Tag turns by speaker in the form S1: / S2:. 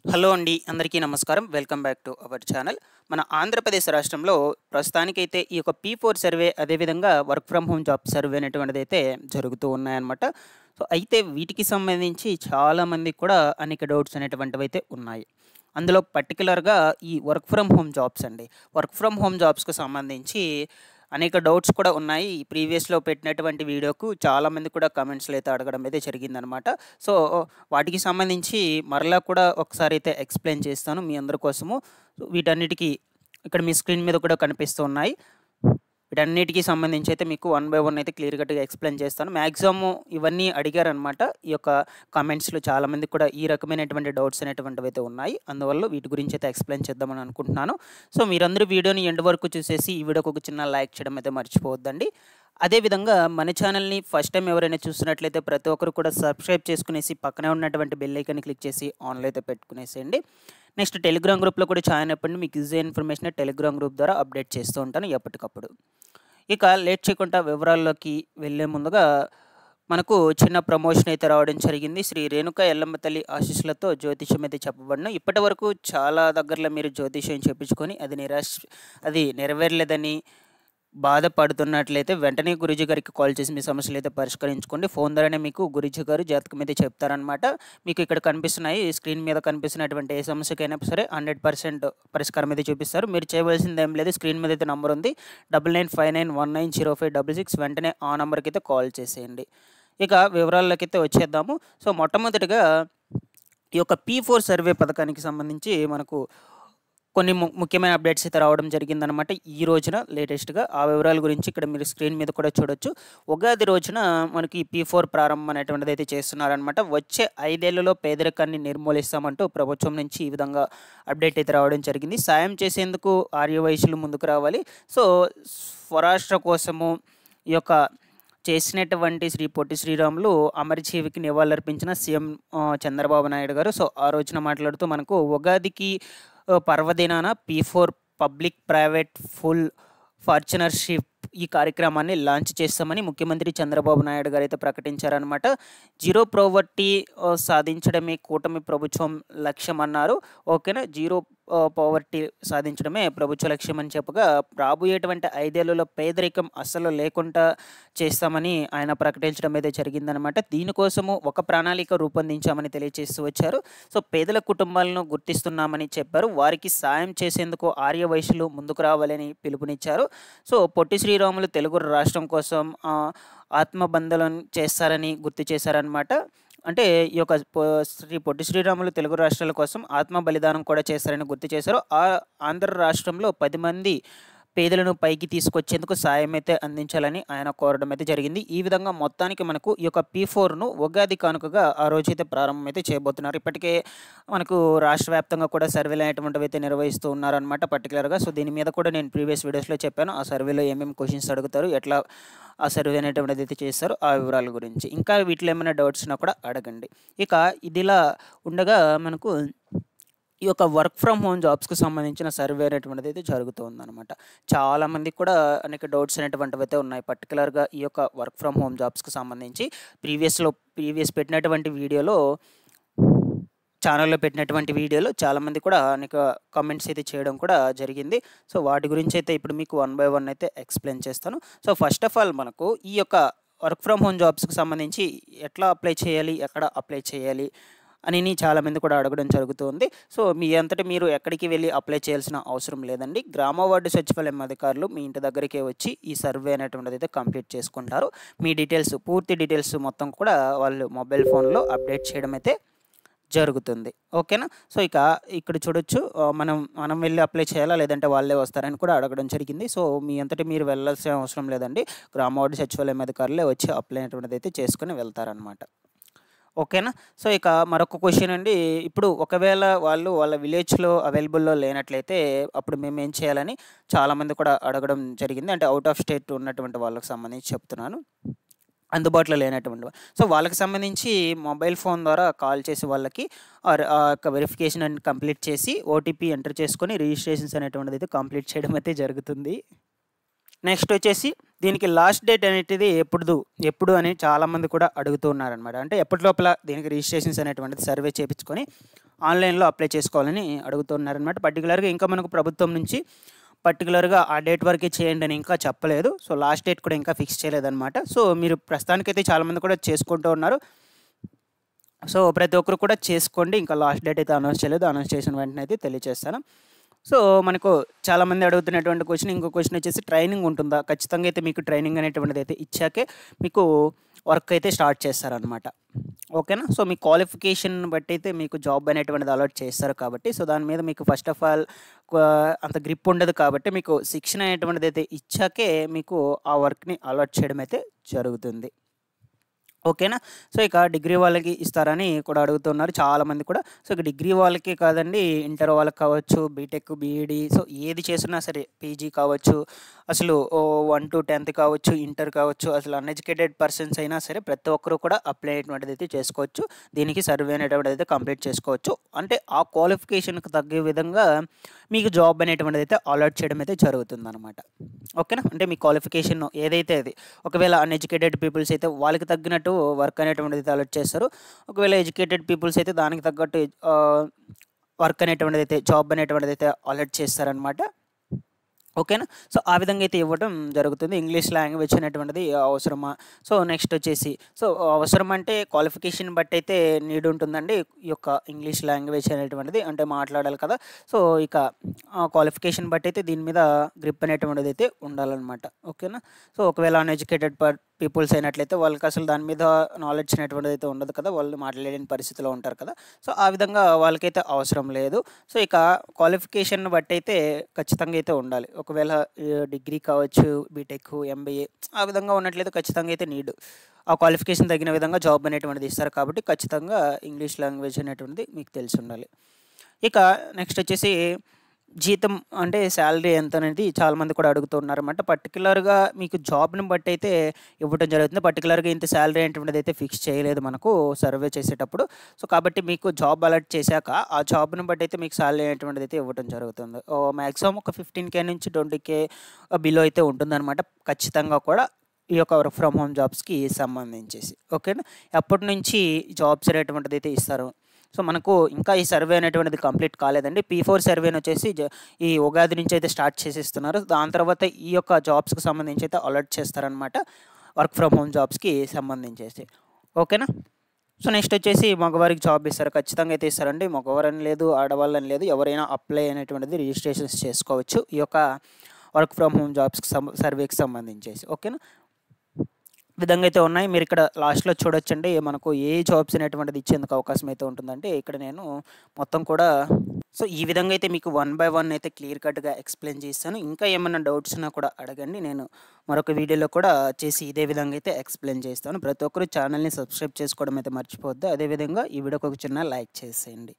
S1: Hello అండి. అందరికీ నమస్కారం. Welcome back to our channel. మన ఆంధ్రప్రదేశ్ రాష్ట్రంలో ప్రస్తుతానికైతే ఈ యొక్క పీ4 సర్వే అదేవిధంగా work from home job survey అనేటువంటిదైతే జరుగుతూ ఉన్నాయన్నమాట. సో, అయితే వీటికి సంబంధించి చాలామందికి కూడా అనేక డౌట్స్ అనేటువంటివైతే ఉన్నాయి. అందులో పర్టిక్యులర్‌గా ఈ వర్క్ ఫ్రమ్ హోమ్ జాబ్స్ అండి. వర్క్ ఫ్రమ్ హోమ్ జాబ్స్‌కి సంబంధించి అనేక డౌట్స్ కూడా ఉన్నాయి. ఈ ప్రీవియస్‌లో పెట్టినటువంటి వీడియోకు చాలామంది కూడా కామెంట్స్‌లో అయితే అడగడం అయితే జరిగిందనమాట. సో, వాటికి సంబంధించి మరలా కూడా ఒకసారి అయితే ఎక్స్‌ప్లెయిన్ చేస్తాను మీ అందరి కోసము. వీటన్నిటికి ఇక్కడ మీ స్క్రీన్ మీద కూడా కనిపిస్తూ ఉన్నాయి. వీటన్నిటికి సంబంధించి అయితే మీకు వన్ బై వన్ అయితే క్లియర్ కట్‌గా ఎక్స్‌ప్లెయిన్ చేస్తాను. మాక్సిమమ్ ఇవన్నీ అడిగారనమాట. ఈ యొక్క కామెంట్స్‌లో చాలామందికి కూడా ఈ రకమైనటువంటి డౌట్స్ అనేటువంటివైతే ఉన్నాయి. అందువల్ల వీటి గురించి అయితే ఎక్స్‌ప్లెయిన్ చేద్దామని అనుకుంటున్నాను. సో, మీరందరూ వీడియోని ఎండ్ వరకు చూసేసి ఈ వీడియోకి ఒక చిన్న లైక్ చేయడం అయితే మర్చిపోవద్దండి. అదేవిధంగా మన ఛానల్‌ని ఫస్ట్ టైం ఎవరైనా చూస్తున్నట్లయితే ప్రతి ఒక్కరు కూడా సబ్స్క్రైబ్ చేసుకునేసి పక్కనే ఉన్నటువంటి బెల్ ఐకాన్‌ని క్లిక్ చేసి ఆన్‌లో అయితే పెట్టుకునేసేయండి. నెక్స్ట్ టెలిగ్రామ్ గ్రూప్‌లో కూడా జాయిన్ అవ్వండి. మీకు ఈజీ ఇన్ఫర్మేషన్ టెలిగ్రామ్ గ్రూప్ ద్వారా అప్డేట్ చేస్తూ ఉంటాను ఎప్పటికప్పుడు. ఇక లేట్ చేయకుండా వివరాల్లోకి వెళ్ళే ముందుగా మనకు చిన్న ప్రమోషన్ అయితే రావడం జరిగింది. శ్రీ రేణుక ఎల్లమ్మ తల్లి ఆశీస్సులతో జ్యోతిష్యం అయితే చెప్పబడిన ఇప్పటివరకు చాలా దగ్గరలో మీరు జ్యోతిష్యం చెప్పించుకొని అది నెరవేరలేదని బాధపడుతున్నట్లయితే వెంటనే గురూజీ గారికి కాల్ చేసి మీ సమస్యలైతే పరిష్కరించుకోండి. ఫోన్ ద్వారానే మీకు గురూజీ గారు జాతకం అయితే చెప్తారనమాట. మీకు ఇక్కడ కనిపిస్తున్నాయి స్క్రీన్ మీద కనిపిస్తున్నటువంటి ఏ సమస్యకైనా సరే 100% పరిష్కారం అయితే చూపిస్తారు. మీరు చేయవలసింది ఏం లేదు. స్క్రీన్ మీద అయితే నంబర్ ఉంది 9959190566 వెంటనే ఆ నంబర్‌కి అయితే కాల్ చేసేయండి. ఇక వివరాల్లోకైతే వచ్చేద్దాము. సో, మొట్టమొదటిగా ఈ యొక్క పీ4 సర్వే పథకానికి సంబంధించి మనకు కొన్ని ముఖ్యమైన అప్డేట్స్ అయితే రావడం జరిగిందనమాట. ఈ రోజున లేటెస్ట్‌గా ఆ వివరాల గురించి ఇక్కడ మీరు స్క్రీన్ మీద కూడా చూడొచ్చు. ఉగాది రోజున మనకి పీ4 ప్రారంభం అనేటువంటిది అయితే చేస్తున్నారనమాట. వచ్చే 5 ఏళ్లలో పేదరికాన్ని నిర్మూలిస్తామంటూ ప్రభుత్వం నుంచి ఈ విధంగా అప్డేట్ అయితే రావడం జరిగింది. సాయం చేసేందుకు ఆర్యవైశ్యులు ముందుకు రావాలి. సో, స్వరాష్ట్ర కోసము ఈ యొక్క చేసినటువంటి శ్రీ పొట్టి శ్రీరాములు అమరజీవికి నివాళులర్పించిన సీఎం చంద్రబాబు నాయుడు గారు. సో, ఆ రోజున మాట్లాడుతూ మనకు ఉగాదికి పర్వదినాన పీ4 పబ్లిక్ ప్రైవేట్ ఫుల్ పార్ట్నర్‌షిప్ ఈ కార్యక్రమాన్ని లాంచ్ చేస్తామని ముఖ్యమంత్రి చంద్రబాబు నాయుడు గారైతే ప్రకటించారనమాట. జీరో పోవర్టీ సాధించడమే కూటమి ప్రభుత్వం లక్ష్యమన్నారు. ఓకేనా. జీరో పోవర్టీ సాధించడమే ప్రభుత్వ లక్ష్యం అని చెప్పగా రాబోయేటువంటి 5 ఏళ్లలో పేదరికం అస్సలు లేకుండా చేస్తామని ఆయన ప్రకటించడం అయితే జరిగిందనమాట. దీనికోసము ఒక ప్రణాళిక రూపొందించామని తెలియజేస్తూ వచ్చారు. సో, పేదల కుటుంబాలను గుర్తిస్తున్నామని చెప్పారు. వారికి సాయం చేసేందుకు ఆర్యవైశ్యులు ముందుకు రావాలని పిలుపునిచ్చారు. సో, పొట్టి శ్రీరాములు తెలుగు రాష్ట్రం కోసం ఆత్మబంధనం చేస్తారని గుర్తు చేశారనమాట. అంటే ఈ యొక్క శ్రీ పొట్టి శ్రీరాములు తెలుగు రాష్ట్రాల కోసం ఆత్మ బలిదానం కూడా చేస్తారని గుర్తు చేశారు. ఆంధ్ర రాష్ట్రంలో 10 మంది పేదలను పైకి తీసుకొచ్చేందుకు సాయం అయితే అందించాలని ఆయన కోరడం అయితే జరిగింది. ఈ విధంగా మొత్తానికి మనకు ఈ యొక్క పీ4ను ఉగాది కానుకగా ఆ రోజైతే ప్రారంభం అయితే చేయబోతున్నారు. ఇప్పటికే మనకు రాష్ట్ర వ్యాప్తంగా కూడా సర్వేలు అనేటువంటివి అయితే నిర్వహిస్తూ ఉన్నారనమాట పర్టికులర్‌గా. సో, దీని మీద కూడా నేను ప్రీవియస్ వీడియోస్‌లో చెప్పాను. ఆ సర్వేలో ఏమేమి క్వెషన్స్ అడుగుతారు, ఎట్లా ఆ సర్వే అనేటువంటిది అయితే చేస్తారో ఆ వివరాల గురించి. ఇంకా వీటిలో ఏమైనా డౌట్స్ ఉన్నా కూడా అడగండి. ఇక ఇదిలా ఉండగా మనకు ఈ యొక్క వర్క్ ఫ్రమ్ హోమ్ జాబ్స్‌కి సంబంధించిన సర్వే అనేటువంటిది అయితే జరుగుతుందనమాట. చాలామందికి కూడా అనేక డౌట్స్ అనేటువంటివి అయితే ఉన్నాయి. పర్టిక్యులర్‌గా ఈ యొక్క వర్క్ ఫ్రమ్ హోమ్ జాబ్స్‌కి సంబంధించి ప్రీవియస్ పెట్టినటువంటి ఛానల్‌లో పెట్టినటువంటి వీడియోలో చాలామంది కూడా అనేక కామెంట్స్ అయితే చేయడం కూడా జరిగింది. సో, వాటి గురించి అయితే ఇప్పుడు మీకు వన్ బై వన్ అయితే ఎక్స్‌ప్లెయిన్ చేస్తాను. సో, ఫస్ట్ ఆఫ్ ఆల్ మనకు ఈ యొక్క వర్క్ ఫ్రమ్ హోమ్ జాబ్స్‌కి సంబంధించి ఎట్లా అప్లై చేయాలి? ఎక్కడ అప్లై చేయాలి? అని చాలామంది కూడా అడగడం జరుగుతుంది. సో, మీ అంతట మీరు ఎక్కడికి వెళ్లి అప్లై చేయాల్సిన అవసరం లేదండి. గ్రామ వార్డు సచివాలయం అధికారులు మీ ఇంటి దగ్గరికే వచ్చి ఈ సర్వే అనేటువంటిదైతే కంప్లీట్ చేసుకుంటారు. మీ పూర్తి డీటెయిల్స్ మొత్తం కూడా వాళ్ళు మొబైల్ ఫోన్‌లో అప్డేట్ చేయడం అయితే జరుగుతుంది. ఓకేనా. సో, ఇక్కడ చూడొచ్చు మనం వెళ్లి అప్లై చేయాలా? లేదంటే వాళ్ళే వస్తారని కూడా అడగడం జరిగింది. సో, మీ అంతట మీరు వెళ్ళాల్సిన అవసరం లేదండి. గ్రామ వార్డు సచివాలయం అధికారులే వచ్చి అప్లై అనేటువంటిదైతే చేసుకొని వెళ్తారనమాట. ఓకేనా. సో, మరొక క్వెషన్ అండి. ఇప్పుడు ఒకవేళ వాళ్ళ విలేజ్‌లో అవైలబుల్‌లో లేనట్లయితే అప్పుడు మేమేం చేయాలని చాలామంది కూడా అడగడం జరిగింది. అంటే ఔట్ ఆఫ్ స్టేట్ ఉన్నటువంటి వాళ్ళకి సంబంధించి చెప్తున్నాను. అందుబాటులో లేనటువంటి సో, వాళ్ళకి సంబంధించి మొబైల్ ఫోన్ ద్వారా కాల్ చేసి వాళ్ళకి ఆ యొక్క వెరిఫికేషన్ కంప్లీట్ చేసి ఓటీపీ ఎంటర్ చేసుకొని రిజిస్ట్రేషన్స్ అనేటువంటిదైతే కంప్లీట్ చేయడం అయితే జరుగుతుంది. నెక్స్ట్ వచ్చేసి దీనికి లాస్ట్ డేట్ అనేటిది ఎప్పుడు అని చాలామంది కూడా అడుగుతూ ఉన్నారనమాట. అంటే ఎప్పటి లోపల దీనికి రిజిస్ట్రేషన్స్ అనేటువంటిది సర్వే చేపించుకొని ఆన్లైన్లో అప్లై చేసుకోవాలని అడుగుతున్నారనమాట. పర్టికులర్గా ఇంకా మనకు ప్రభుత్వం నుంచి పర్టికులర్గా ఆ డేట్ వరకే చేయండి అని ఇంకా చెప్పలేదు. సో లాస్ట్ డేట్ కూడా ఇంకా ఫిక్స్ చేయలేదన్నమాట. సో మీరు ప్రస్తుతానికైతే చాలామంది కూడా చేసుకుంటూ ఉన్నారు. సో ప్రతి ఒక్కరు కూడా చేసుకోండి. ఇంకా లాస్ట్ డేట్ అయితే అనౌన్స్ చేయలేదు. అనౌన్స్ చేసిన వెంటనే అయితే తెలియజేస్తాను. సో మనకు చాలామంది అడుగుతున్నటువంటి క్వశ్చన్, ఇంకో క్వశ్చన్ వచ్చేసి ట్రైనింగ్ ఉంటుందా? ఖచ్చితంగా అయితే మీకు ట్రైనింగ్ అనేటువంటిది అయితే ఇచ్చాకే మీకు వర్క్ అయితే స్టార్ట్ చేస్తారనమాట. ఓకేనా? సో మీ క్వాలిఫికేషన్ బట్టి అయితే మీకు జాబ్ అనేటువంటిది అలాట్ చేస్తారు కాబట్టి, సో దాని మీద మీకు ఫస్ట్ ఆఫ్ ఆల్ అంత గ్రిప్ ఉండదు కాబట్టి మీకు శిక్షణ అనేటువంటిది అయితే ఇచ్చాకే మీకు ఆ వర్క్‌ని అలాట్ చేయడం అయితే జరుగుతుంది. ఓకేనా? సో ఇక డిగ్రీ వాళ్ళకి ఇస్తారని కూడా అడుగుతున్నారు చాలామంది కూడా. సో ఇక డిగ్రీ వాళ్ళకే కాదండి, ఇంటర్ వాళ్ళకి కావచ్చు, బీటెక్, బీఈడీ, సో ఏది చేసినా సరే, పీజీ కావచ్చు, అసలు 1-10th కావచ్చు, ఇంటర్ కావచ్చు, అసలు అన్ఎడ్యుకేటెడ్ పర్సన్స్ అయినా సరే ప్రతి ఒక్కరు కూడా అప్లై అనేటువంటిది అయితే చేసుకోవచ్చు. దీనికి సర్వే అనేటువంటిది అయితే కంప్లీట్ చేసుకోవచ్చు. అంటే ఆ క్వాలిఫికేషన్‌కి తగ్గే విధంగా మీకు జాబ్ అనేటువంటిది అయితే అలాట్ చేయడం అయితే జరుగుతుందనమాట. ఓకేనా? అంటే మీ క్వాలిఫికేషన్ ఏదైతే అది. ఒకవేళ అన్ఎడ్యుకేటెడ్ పీపుల్స్ అయితే వాళ్ళకి తగ్గినట్టు వర్క్ అనేటువంటిది అయితే అలాట్ చేస్తారు. ఒకవేళ ఎడ్యుకేటెడ్ పీపుల్స్ అయితే దానికి తగ్గట్టు వర్క్ అనేటువంటిది అయితే, జాబ్ అనేటువంటిది అయితే అలాట్ చేస్తారనమాట. ఓకేనా? సో ఆ విధంగా అయితే ఇవ్వడం జరుగుతుంది. ఇంగ్లీష్ లాంగ్వేజ్ అనేటువంటిది అవసరమా? సో నెక్స్ట్ వచ్చేసి, సో అవసరం అంటే క్వాలిఫికేషన్ బట్టి అయితే నీడ్ ఉంటుందండి. ఈ యొక్క ఇంగ్లీష్ లాంగ్వేజ్ అనేటువంటిది అంటే మాట్లాడాలి కదా! సో ఇక క్వాలిఫికేషన్ బట్టి అయితే దీని మీద గ్రిప్ అనేటువంటిది అయితే ఉండాలనమాట. ఓకేనా? సో ఒకవేళ అన్ఎడ్యుకేటెడ్ పీపుల్స్ అయినట్లయితే వాళ్ళకి అసలు దాని మీద నాలెడ్జ్ అనేటువంటిది అయితే ఉండదు కదా! వాళ్ళు మాట్లాడలేని పరిస్థితిలో ఉంటారు కదా! సో ఆ విధంగా వాళ్ళకైతే అవసరం లేదు. సో ఇక క్వాలిఫికేషన్‌ని బట్టి అయితే ఖచ్చితంగా అయితే ఉండాలి. ఒకవేళ డిగ్రీ కావచ్చు, బీటెక్, ఎంబీఏ ఆ విధంగా ఉన్నట్లయితే ఖచ్చితంగా అయితే నీడ్. ఆ క్వాలిఫికేషన్ తగిన విధంగా జాబ్ అనేటువంటిది ఇస్తారు కాబట్టి ఖచ్చితంగా ఇంగ్లీష్ లాంగ్వేజ్ అనేటువంటిది మీకు తెలిసుండాలి. ఇక నెక్స్ట్ వచ్చేసి జీతం అంటే శాలరీ ఎంతనేది చాలామంది కూడా అడుగుతున్నారన్నమాట. పర్టిక్యులర్‌గా మీకు జాబ్‌ని బట్టి అయితే ఇవ్వడం జరుగుతుంది. పర్టిక్యులర్‌గా ఇంత శాలరీ అనేటువంటిది అయితే ఫిక్స్ చేయలేదు మనకు సర్వే చేసేటప్పుడు. సో కాబట్టి మీకు జాబ్ అలాట్ చేశాక ఆ జాబ్‌ని బట్టి అయితే మీకు శాలరీ అనేటువంటిది అయితే ఇవ్వడం జరుగుతుంది. మాక్సిమం ఒక 15,000 నుంచి 20,000 బిలో అయితే ఉంటుందన్నమాట. ఖచ్చితంగా కూడా ఈ యొక్క వర్క్ ఫ్రమ్ హోమ్ జాబ్స్‌కి సంబంధించేసి. ఓకేనా? ఎప్పటినుంచి జాబ్స్ అనేటువంటిది అయితే ఇస్తారు. సో మనకు ఇంకా ఈ సర్వే అనేటువంటిది కంప్లీట్ కాలేదండి. P4 సర్వేనొచ్చేసి ఈ ఉగాది నుంచి అయితే స్టార్ట్ చేసేస్తున్నారు. దాని తర్వాత ఈ యొక్క జాబ్స్‌కి సంబంధించి అయితే అలర్ట్ చేస్తారనమాట. వర్క్ ఫ్రమ్ హోమ్ జాబ్స్‌కి సంబంధించేసి. ఓకేనా? సో నెక్స్ట్ వచ్చేసి మగవారికి జాబ్ ఇస్తారు. ఖచ్చితంగా అయితే ఇస్తారండి. మగవారని లేదు, ఆడవాళ్ళని లేదు. ఎవరైనా అప్లై అనేటువంటిది రిజిస్ట్రేషన్స్ చేసుకోవచ్చు. ఈ యొక్క వర్క్ ఫ్రమ్ హోమ్ జాబ్స్‌కి సర్వేకి సంబంధించేసి. ఓకేనా? విధంగా అయితే ఉన్నాయి. మీరిక్కడ లాస్ట్‌లో చూడొచ్చండి. మనకు ఏ జాబ్స్ అనేటువంటిది ఇచ్చేందుకు అవకాశం అయితే ఉంటుందంటే, ఇక్కడ నేను మొత్తం కూడా సో ఈ విధంగా అయితే మీకు వన్ బై వన్ అయితే క్లియర్ కట్‌గా ఎక్స్‌ప్లెయిన్ చేశాను. ఇంకా ఏమన్నా డౌట్స్ ఉన్నా కూడా అడగండి. నేను మరొక వీడియోలో కూడా చేసి ఇదే విధంగా అయితే ఎక్స్‌ప్లెయిన్ చేస్తాను. ప్రతి ఒక్కరు ఛానెల్‌ని సబ్స్క్రైబ్ చేసుకోవడం అయితే మర్చిపోవద్దు. అదేవిధంగా ఈ వీడియోకి ఒక చిన్న లైక్ చేసేయండి.